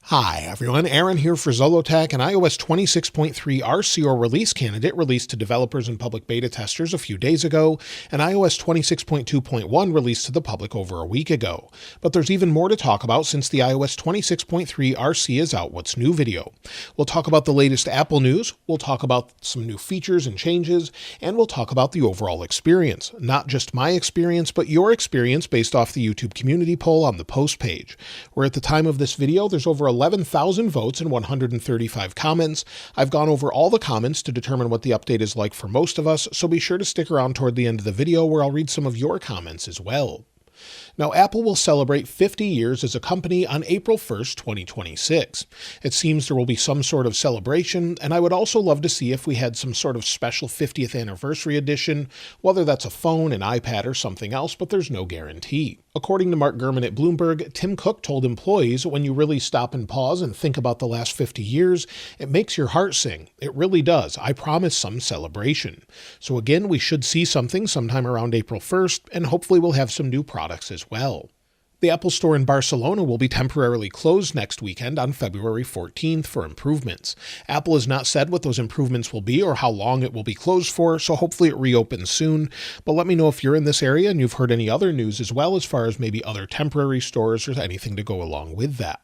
Hi everyone, Aaron here for Zollotech. An iOS 26.3 RCO release candidate released to developers and public beta testers a few days ago, and iOS 26.2.1 released to the public over a week ago. But there's even more to talk about since the iOS 26.3 RC is out. What's new video. We'll talk about the latest Apple news, we'll talk about some new features and changes, and we'll talk about the overall experience. Not just my experience, but your experience based off the YouTube community poll on the post page, where at the time of this video, there's over 11,000 votes and 135 comments. I've gone over all the comments to determine what the update is like for most of us, so be sure to stick around toward the end of the video where I'll read some of your comments as well. Now, Apple will celebrate 50 years as a company on April 1st, 2026. It seems there will be some sort of celebration, and I would also love to see if we had some sort of special 50th anniversary edition, whether that's a phone, an iPad, or something else, but there's no guarantee. According to Mark Gurman at Bloomberg, Tim Cook told employees, when you really stop and pause and think about the last 50 years, it makes your heart sing. It really does. I promise some celebration. So again, we should see something sometime around April 1st, and hopefully we'll have some new products as well. The Apple Store in Barcelona will be temporarily closed next weekend on February 14th for improvements. Apple has not said what those improvements will be or how long it will be closed for, so hopefully it reopens soon. But let me know if you're in this area and you've heard any other news as well, as far as maybe other temporary stores or anything to go along with that.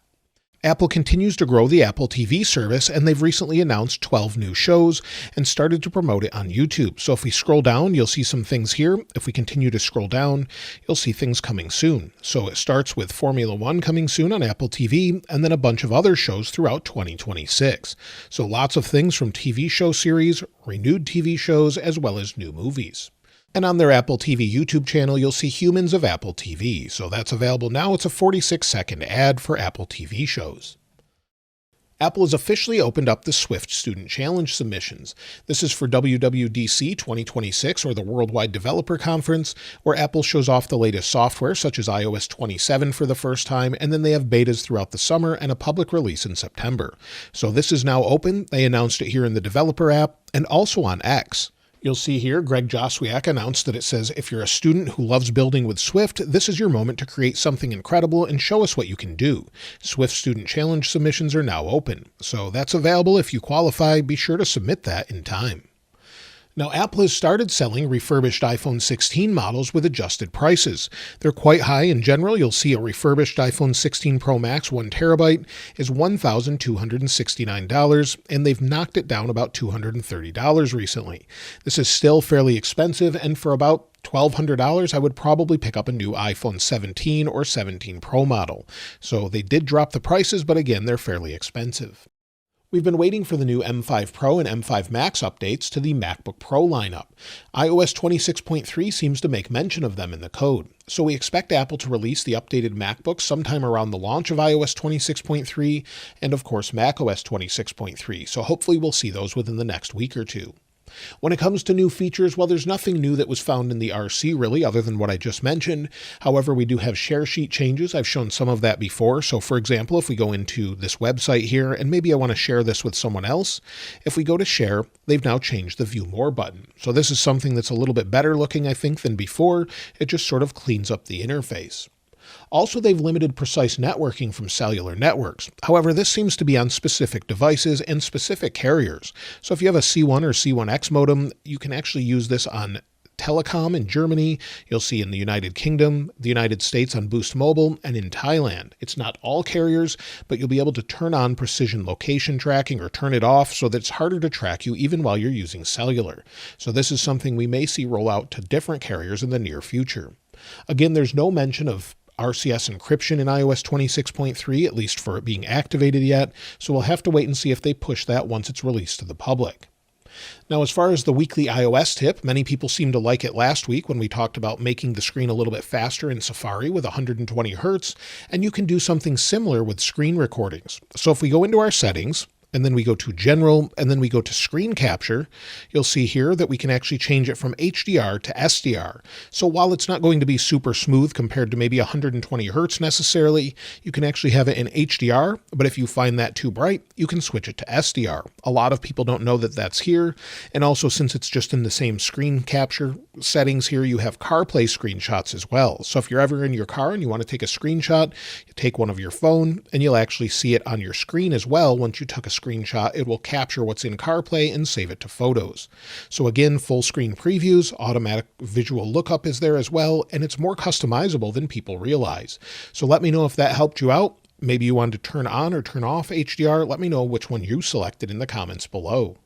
Apple continues to grow the Apple TV service, and they've recently announced 12 new shows and started to promote it on YouTube. So if we scroll down, you'll see some things here. If we continue to scroll down, you'll see things coming soon. So it starts with Formula One coming soon on Apple TV, and then a bunch of other shows throughout 2026. So lots of things from TV show series, renewed TV shows, as well as new movies. And on their Apple TV YouTube channel, you'll see Humans of Apple TV. So that's available now. It's a 46-second ad for Apple TV shows. Apple has officially opened up the Swift Student Challenge submissions. This is for WWDC 2026, or the Worldwide Developer Conference, where Apple shows off the latest software, such as iOS 27 for the first time, and then they have betas throughout the summer and a public release in September. So this is now open. They announced it here in the developer app and also on X. You'll see here, Greg Joswiak announced that it says, if you're a student who loves building with Swift, this is your moment to create something incredible and show us what you can do. Swift Student Challenge submissions are now open. So that's available if you qualify. Be sure to submit that in time. Now, Apple has started selling refurbished iPhone 16 models with adjusted prices. They're quite high in general. You'll see a refurbished iPhone 16 Pro Max 1TB is $1,269, and they've knocked it down about $230 recently. This is still fairly expensive, and for about $1,200, I would probably pick up a new iPhone 17 or 17 Pro model. So they did drop the prices, but again, they're fairly expensive. We've been waiting for the new M5 Pro and M5 Max updates to the MacBook Pro lineup. iOS 26.3 seems to make mention of them in the code, so we expect Apple to release the updated MacBook sometime around the launch of iOS 26.3 and of course macOS 26.3, so hopefully we'll see those within the next week or two. When it comes to new features, well, there's nothing new that was found in the RC really, other than what I just mentioned. However, we do have share sheet changes. I've shown some of that before. So for example, if we go into this website here, and maybe I want to share this with someone else, if we go to share, they've now changed the view more button. So this is something that's a little bit better looking, I think, than before. It just sort of cleans up the interface. Also, they've limited precise networking from cellular networks. However, this seems to be on specific devices and specific carriers. So if you have a C1 or C1X modem, you can actually use this on Telecom in Germany. You'll see in the United Kingdom, the United States on Boost Mobile, and in Thailand. It's not all carriers, but you'll be able to turn on precision location tracking or turn it off so that it's harder to track you even while you're using cellular. So this is something we may see roll out to different carriers in the near future. Again, there's no mention of RCS Encryption in iOS 26.3, at least for it being activated yet, so we'll have to wait and see if they push that once it's released to the public. Now, as far as the weekly iOS tip, many people seemed to like it last week when we talked about making the screen a little bit faster in Safari with 120 Hz, and you can do something similar with screen recordings. So if we go into our settings, and then we go to General, and then we go to Screen Capture, you'll see here that we can actually change it from HDR to SDR. So while it's not going to be super smooth compared to maybe 120 Hertz necessarily, you can actually have it in HDR, but if you find that too bright, you can switch it to SDR. A lot of people don't know that that's here, and also since it's just in the same screen capture settings here, you have CarPlay screenshots as well. So if you're ever in your car and you want to take a screenshot, you take one of your phone, and you'll actually see it on your screen as well. Once you took a screenshot, it will capture what's in CarPlay and save it to Photos. So again, full screen previews, automatic visual lookup is there as well, and it's more customizable than people realize. So let me know if that helped you out. Maybe you wanted to turn on or turn off HDR. Let me know which one you selected in the comments below.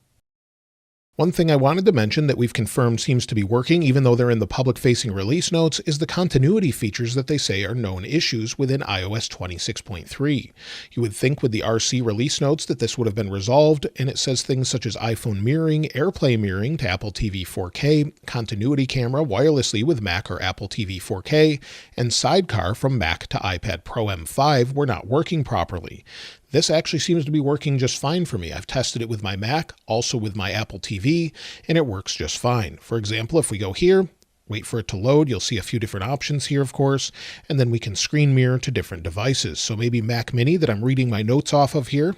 One thing I wanted to mention that we've confirmed seems to be working, even though they're in the public-facing release notes, is the continuity features that they say are known issues within iOS 26.3. You would think with the RC release notes that this would have been resolved, and it says things such as iPhone mirroring, AirPlay mirroring to Apple TV 4K, continuity camera wirelessly with Mac or Apple TV 4K, and sidecar from Mac to iPad Pro M5 were not working properly. This actually seems to be working just fine for me. I've tested it with my Mac, also with my Apple TV, and it works just fine. For example, if we go here, wait for it to load, you'll see a few different options here, of course, and then we can screen mirror to different devices. So maybe Mac Mini that I'm reading my notes off of here,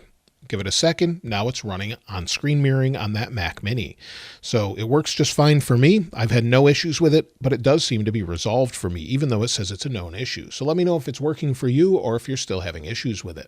give it a second, now it's running on screen mirroring on that Mac Mini. So it works just fine for me. I've had no issues with it, but it does seem to be resolved for me, even though it says it's a known issue. So let me know if it's working for you or if you're still having issues with it.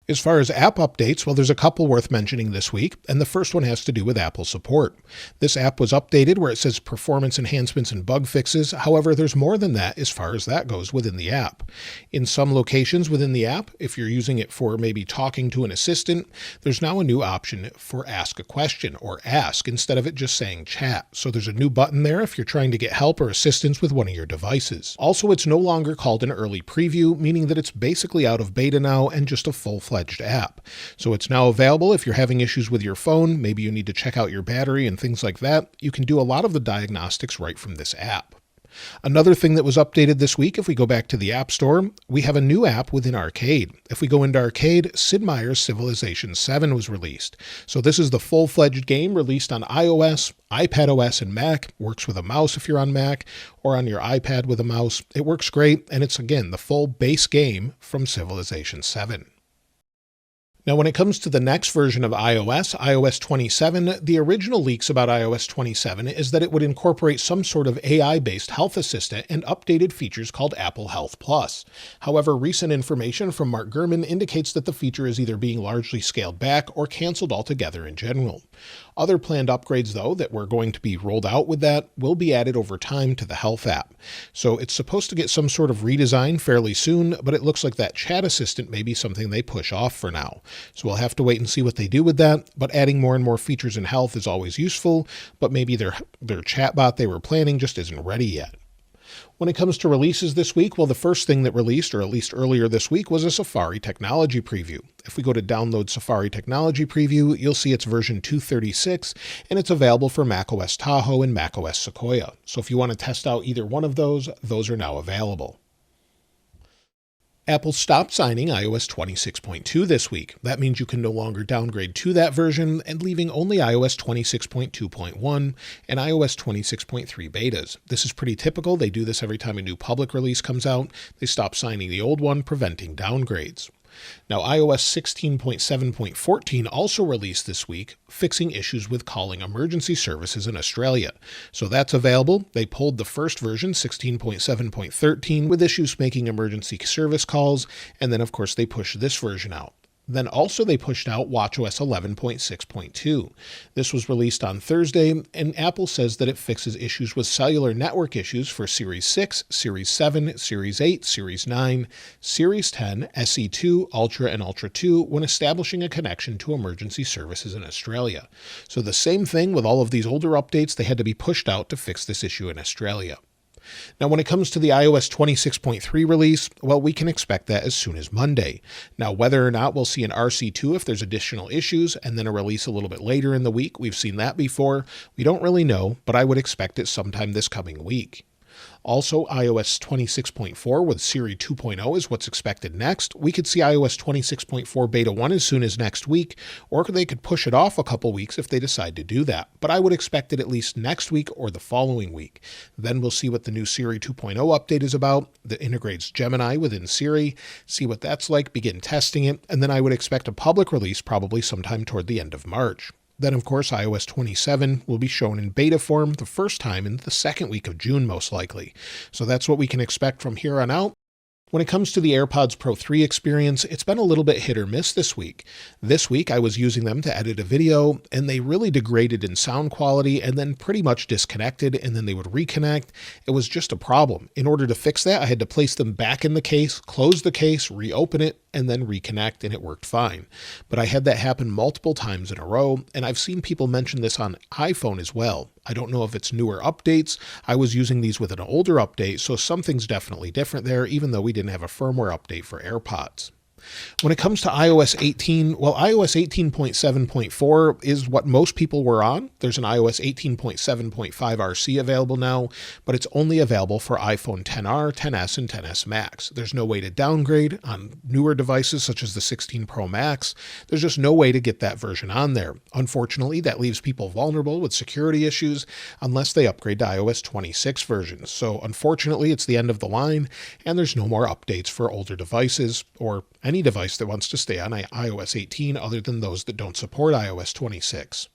As far as app updates, well, there's a couple worth mentioning this week, and the first one has to do with Apple support. This app was updated where it says performance enhancements and bug fixes. However, there's more than that as far as that goes within the app. In some locations within the app, if you're using it for maybe talking to an assistant, there's now a new option for ask a question or ask instead of it just saying chat. So there's a new button there if you're trying to get help or assistance with one of your devices. Also, it's no longer called an early preview, meaning that it's basically out of beta now and just a full-fledged app. So it's now available if you're having issues with your phone, maybe you need to check out your battery and things like that. You can do a lot of the diagnostics right from this app. Another thing that was updated this week, if we go back to the App Store, we have a new app within Arcade. If we go into Arcade, Sid Meier's Civilization 7 was released. So this is the full-fledged game released on iOS, iPadOS, and Mac. Works with a mouse if you're on Mac, or on your iPad with a mouse. It works great, and it's, again, the full base game from Civilization 7. Now, when it comes to the next version of iOS, iOS 27, the original leaks about iOS 27 is that it would incorporate some sort of AI-based health assistant and updated features called Apple Health Plus. However, recent information from Mark Gurman indicates that the feature is either being largely scaled back or canceled altogether in general. Other planned upgrades, though, that were going to be rolled out with that will be added over time to the Health app. So it's supposed to get some sort of redesign fairly soon, but it looks like that chat assistant may be something they push off for now. So we'll have to wait and see what they do with that, but adding more and more features in Health is always useful, but maybe their chatbot they were planning just isn't ready yet. When it comes to releases this week, well, the first thing that released, or at least earlier this week, was a Safari Technology Preview. If we go to download Safari Technology Preview, you'll see it's version 236, and it's available for macOS Tahoe and macOS Sequoia. So if you want to test out either one of those are now available. Apple stopped signing iOS 26.2 this week. That means you can no longer downgrade to that version and leaving only iOS 26.2.1 and iOS 26.3 betas. This is pretty typical. They do this every time a new public release comes out. They stop signing the old one, preventing downgrades. Now, iOS 16.7.14 also released this week, fixing issues with calling emergency services in Australia. So that's available. They pulled the first version, 16.7.13, with issues making emergency service calls, and then of course they pushed this version out. Then also they pushed out watchOS 11.6.2. This was released on Thursday, and Apple says that it fixes issues with cellular network issues for Series 6, Series 7, Series 8, Series 9, Series 10, SE2, Ultra, and Ultra 2 when establishing a connection to emergency services in Australia. So the same thing with all of these older updates, they had to be pushed out to fix this issue in Australia. Now, when it comes to the iOS 26.3 release, well, we can expect that as soon as Monday. Now, whether or not we'll see an RC2 if there's additional issues, and then a release a little bit later in the week, we've seen that before, we don't really know, but I would expect it sometime this coming week. Also, iOS 26.4 with Siri 2.0 is what's expected next. We could see iOS 26.4 Beta 1 as soon as next week, or they could push it off a couple weeks if they decide to do that. But I would expect it at least next week or the following week. Then we'll see what the new Siri 2.0 update is about that integrates Gemini within Siri, see what that's like, begin testing it, and then I would expect a public release probably sometime toward the end of March. Then, of course, iOS 27 will be shown in beta form the first time in the second week of June, most likely. So that's what we can expect from here on out. When it comes to the AirPods Pro 3 experience, it's been a little bit hit or miss this week. This week, I was using them to edit a video, and they really degraded in sound quality and then pretty much disconnected, and then they would reconnect. It was just a problem. In order to fix that, I had to place them back in the case, close the case, reopen it, and then reconnect, and it worked fine. But I had that happen multiple times in a row, and I've seen people mention this on iPhone as well. I don't know if it's newer updates. I was using these with an older update, so something's definitely different there, even though we didn't have a firmware update for AirPods. When it comes to iOS 18, well, iOS 18.7.4 is what most people were on. There's an iOS 18.7.5 RC available now, but it's only available for iPhone XR, XS, and XS Max. There's no way to downgrade on newer devices such as the 16 Pro Max. There's just no way to get that version on there. Unfortunately, that leaves people vulnerable with security issues unless they upgrade to iOS 26 versions. So unfortunately, it's the end of the line, and there's no more updates for older devices or any device that wants to stay on iOS 18 other than those that don't support iOS 26.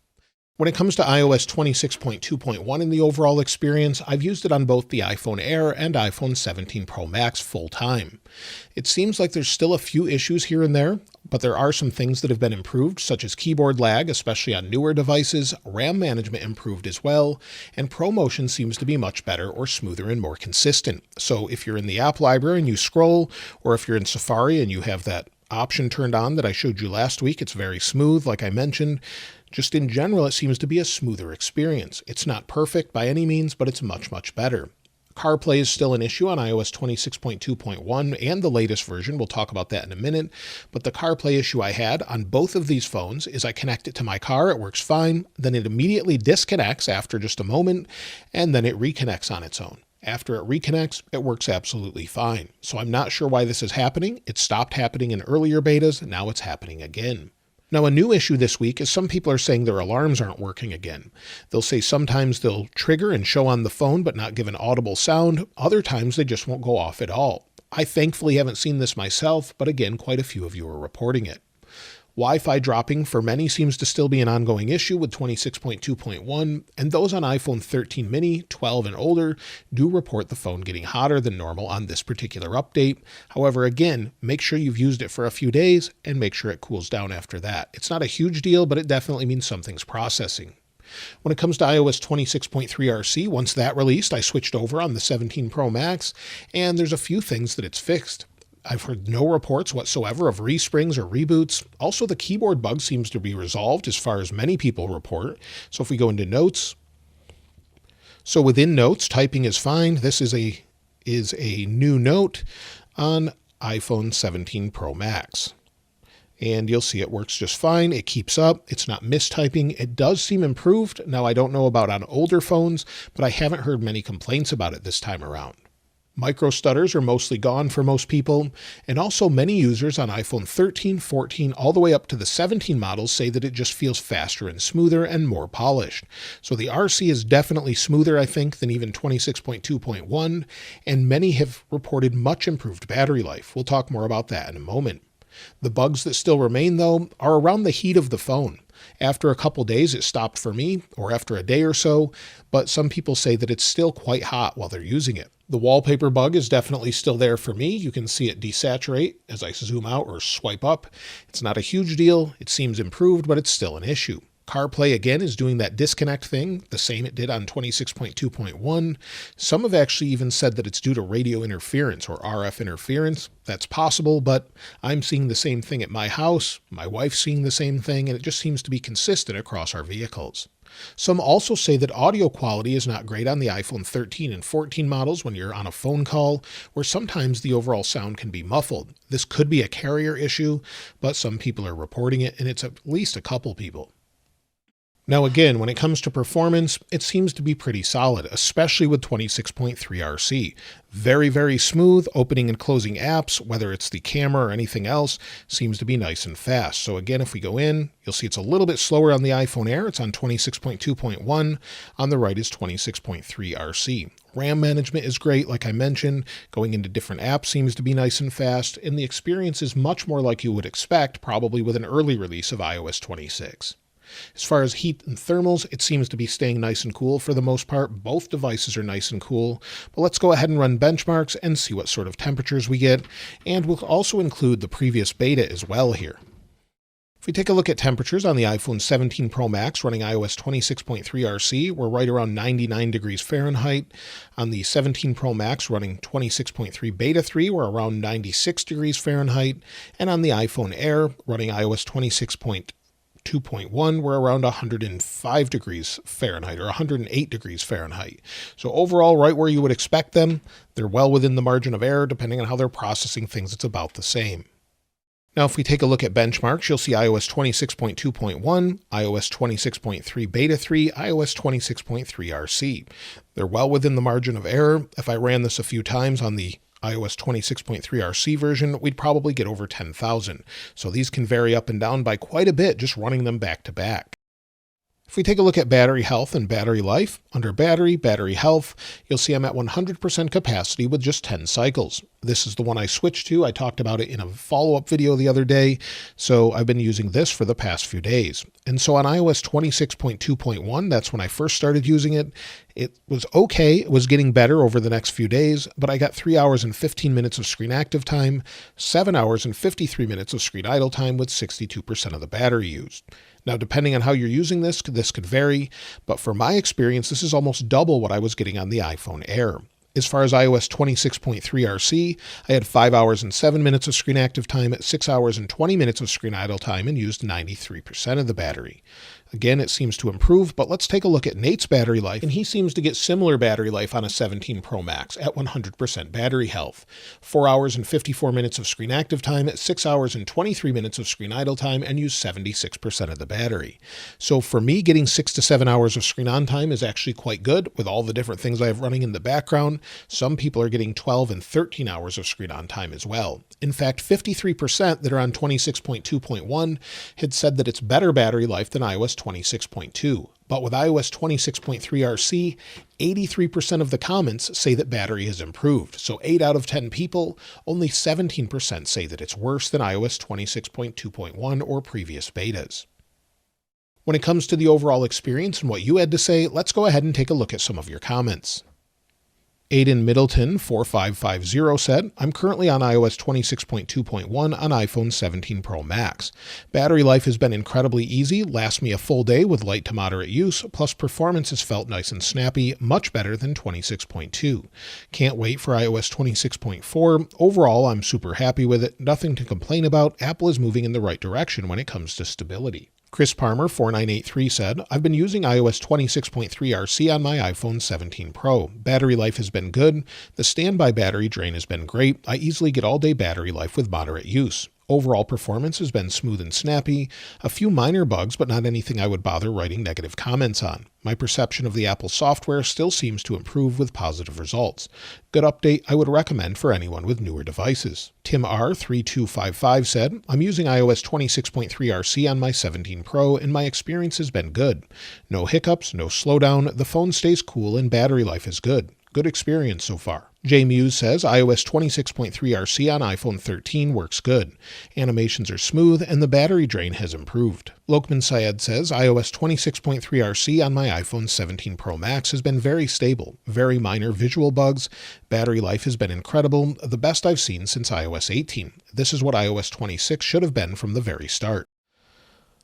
When it comes to iOS 26.2.1 in the overall experience, I've used it on both the iPhone Air and iPhone 17 Pro Max full time. It seems like there's still a few issues here and there, but there are some things that have been improved, such as keyboard lag, especially on newer devices, RAM management improved as well, and ProMotion seems to be much better or smoother and more consistent. So if you're in the app library and you scroll, or if you're in Safari and you have that option turned on that I showed you last week, it's very smooth, like I mentioned. Just in general, it seems to be a smoother experience. It's not perfect by any means, but it's much, much better. CarPlay is still an issue on iOS 26.2.1 and the latest version. We'll talk about that in a minute. But the CarPlay issue I had on both of these phones is I connect it to my car, it works fine, then it immediately disconnects after just a moment, and then it reconnects on its own. After it reconnects, it works absolutely fine. So I'm not sure why this is happening. It stopped happening in earlier betas, and now it's happening again. Now, a new issue this week is some people are saying their alarms aren't working again. They'll say sometimes they'll trigger and show on the phone but not give an audible sound. Other times they just won't go off at all. I thankfully haven't seen this myself, but again, quite a few of you are reporting it. Wi-Fi dropping for many seems to still be an ongoing issue with 26.2.1, and those on iPhone 13 mini, 12 and older do report the phone getting hotter than normal on this particular update. However, again, make sure you've used it for a few days and make sure it cools down after that. It's not a huge deal, but it definitely means something's processing. When it comes to iOS 26.3 RC, once that released, I switched over on the 17 Pro Max, and there's a few things that it's fixed. I've heard no reports whatsoever of resprings or reboots. Also, the keyboard bug seems to be resolved as far as many people report. So if we go into notes, so within notes, typing is fine. This is a new note on iPhone 17 Pro Max. And you'll see it works just fine. It keeps up. It's not mistyping. It does seem improved. Now, I don't know about on older phones, but I haven't heard many complaints about it this time around. Micro stutters are mostly gone for most people, and also many users on iPhone 13, 14, all the way up to the 17 models say that it just feels faster and smoother and more polished. So the RC is definitely smoother, I think, than even 26.2.1, and many have reported much improved battery life. We'll talk more about that in a moment. The bugs that still remain, though, are around the heat of the phone. After a couple days, it stopped for me, or after a day or so, but some people say that it's still quite hot while they're using it. The wallpaper bug is definitely still there for me. You can see it desaturate as I zoom out or swipe up. It's not a huge deal. It seems improved, but it's still an issue. CarPlay, again, is doing that disconnect thing, the same it did on 26.2.1. Some have actually even said that it's due to radio interference or RF interference. That's possible, but I'm seeing the same thing at my house. My wife's seeing the same thing, and it just seems to be consistent across our vehicles. Some also say that audio quality is not great on the iPhone 13 and 14 models when you're on a phone call, where sometimes the overall sound can be muffled. This could be a carrier issue, but some people are reporting it, and it's at least a couple people. Now again, when it comes to performance, it seems to be pretty solid, especially with 26.3 RC. Very, very smooth. Opening and closing apps, whether it's the camera or anything else, seems to be nice and fast. So again, if we go in, you'll see it's a little bit slower on the iPhone Air. It's on 26.2.1. On the right is 26.3 RC. RAM management is great, like I mentioned. Going into different apps seems to be nice and fast, and the experience is much more like you would expect, probably with an early release of iOS 26. As far as heat and thermals, it seems to be staying nice and cool for the most part. Both devices are nice and cool, but let's go ahead and run benchmarks and see what sort of temperatures we get, and we'll also include the previous beta as well here. If we take a look at temperatures on the iPhone 17 Pro Max running iOS 26.3 RC, we're right around 99 degrees Fahrenheit. On the 17 Pro Max running 26.3 Beta 3, we're around 96 degrees Fahrenheit. And on the iPhone Air running iOS 26.2.1, we're around 105 degrees Fahrenheit or 108 degrees Fahrenheit. So overall, right where you would expect them. They're well within the margin of error. Depending on how they're processing things, it's about the same. Now, if we take a look at benchmarks, you'll see iOS 26.2.1, iOS 26.3 Beta 3, iOS 26.3 RC. They're well within the margin of error. If I ran this a few times on the iOS 26.3 RC version, we'd probably get over 10,000. So these can vary up and down by quite a bit just running them back to back. If we take a look at battery health and battery life, under battery health, you'll see I'm at 100% capacity with just 10 cycles. This is the one I switched to. I talked about it in a follow-up video the other day, so I've been using this for the past few days. And so on iOS 26.2.1, that's when I first started using it. It was okay. It was getting better over the next few days, but I got 3 hours and 15 minutes of screen active time, 7 hours and 53 minutes of screen idle time with 62% of the battery used. Now, depending on how you're using this could vary, but for my experience, this is almost double what I was getting on the iPhone Air. As far as iOS 26.3 RC, I had 5 hours and 7 minutes of screen active time, 6 hours and 20 minutes of screen idle time, and used 93% of the battery. Again, it seems to improve, but let's take a look at Nate's battery life, and he seems to get similar battery life on a 17 Pro Max at 100% battery health. 4 hours and 54 minutes of screen active time, 6 hours and 23 minutes of screen idle time, and used 76% of the battery. So for me, getting 6 to 7 hours of screen on time is actually quite good with all the different things I have running in the background. Some people are getting 12 and 13 hours of screen on time as well. In fact, 53% that are on 26.2.1 had said that it's better battery life than iOS 26.2. But with iOS 26.3 RC, 83% of the comments say that battery has improved. So 8 out of 10 people, only 17% say that it's worse than iOS 26.2.1 or previous betas. When it comes to the overall experience and what you had to say, let's go ahead and take a look at some of your comments. Aiden Middleton 4550 said, I'm currently on iOS 26.2.1 on iPhone 17 Pro Max. Battery life has been incredibly easy, lasts me a full day with light to moderate use, plus performance has felt nice and snappy, much better than 26.2. Can't wait for iOS 26.4. Overall, I'm super happy with it. Nothing to complain about. Apple is moving in the right direction when it comes to stability. Chris Parmer 4983 said, I've been using iOS 26.3 RC on my iPhone 17 Pro. Battery life has been good. The standby battery drain has been great. I easily get all day battery life with moderate use. Overall performance has been smooth and snappy. A few minor bugs, but not anything I would bother writing negative comments on. My perception of the Apple software still seems to improve with positive results. Good update I would recommend for anyone with newer devices. Tim R3255 said, I'm using iOS 26.3 RC on my 17 Pro and my experience has been good. No hiccups, no slowdown, the phone stays cool and battery life is good. Good experience so far. J Muse says iOS 26.3 RC on iPhone 13 works good. Animations are smooth and the battery drain has improved. Lokman Syed says iOS 26.3 RC on my iPhone 17 Pro Max has been very stable. Very minor visual bugs. Battery life has been incredible. The best I've seen since iOS 18. This is what iOS 26 should have been from the very start.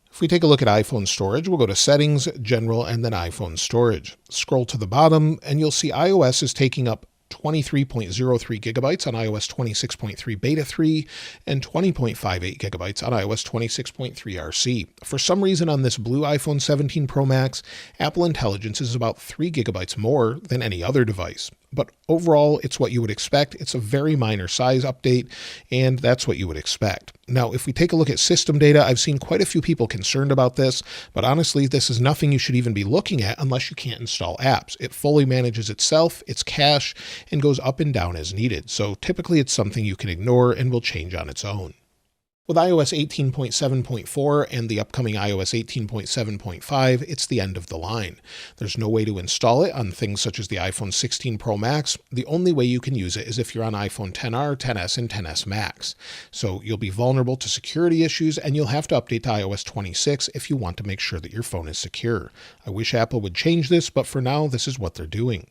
If we take a look at iPhone storage, we'll go to Settings, General, and then iPhone Storage. Scroll to the bottom, and you'll see iOS is taking up 23.03 gigabytes on iOS 26.3 Beta 3 and 20.58 gigabytes on iOS 26.3 RC. For some reason on this blue iPhone 17 Pro Max, Apple Intelligence is about 3 gigabytes more than any other device. but overall, it's what you would expect. It's a very minor size update, and that's what you would expect. Now, if we take a look at system data, I've seen quite a few people concerned about this, but honestly, this is nothing you should even be looking at unless you can't install apps. It fully manages itself, its cache, and goes up and down as needed. So typically it's something you can ignore and will change on its own. With iOS 18.7.4 and the upcoming iOS 18.7.5, it's the end of the line. There's no way to install it on things such as the iPhone 16 Pro Max. The only way you can use it is if you're on iPhone XR, XS, and XS Max. So you'll be vulnerable to security issues, and you'll have to update to iOS 26 if you want to make sure that your phone is secure. I wish Apple would change this, but for now, this is what they're doing.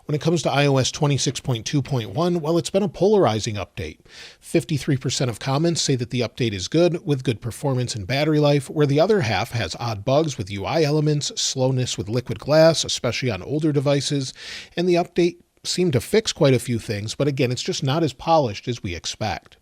When it comes to iOS 26.2.1, well, it's been a polarizing update. 53% of comments say that the update is good, with good performance and battery life, where the other half has odd bugs with UI elements, slowness with liquid glass, especially on older devices, and the update seemed to fix quite a few things, but again, it's just not as polished as we expect.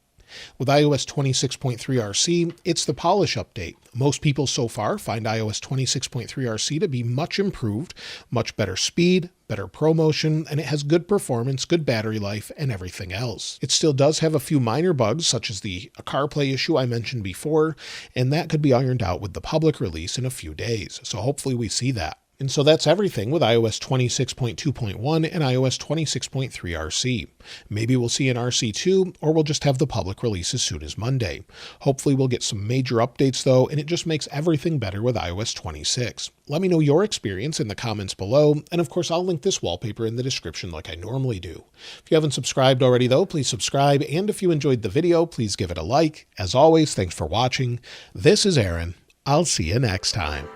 With iOS 26.3 RC, it's the polish update. Most people so far find iOS 26.3 RC to be much improved, much better speed, better ProMotion, and it has good performance, good battery life, and everything else. It still does have a few minor bugs, such as the CarPlay issue I mentioned before, and that could be ironed out with the public release in a few days. So hopefully we see that. And so that's everything with iOS 26.2.1 and iOS 26.3 RC. Maybe we'll see an RC2, or we'll just have the public release as soon as Monday. Hopefully we'll get some major updates though, and it just makes everything better with iOS 26. Let me know your experience in the comments below, and of course I'll link this wallpaper in the description like I normally do. If you haven't subscribed already though, please subscribe, and if you enjoyed the video, please give it a like. As always, thanks for watching. This is Aaron. I'll see you next time.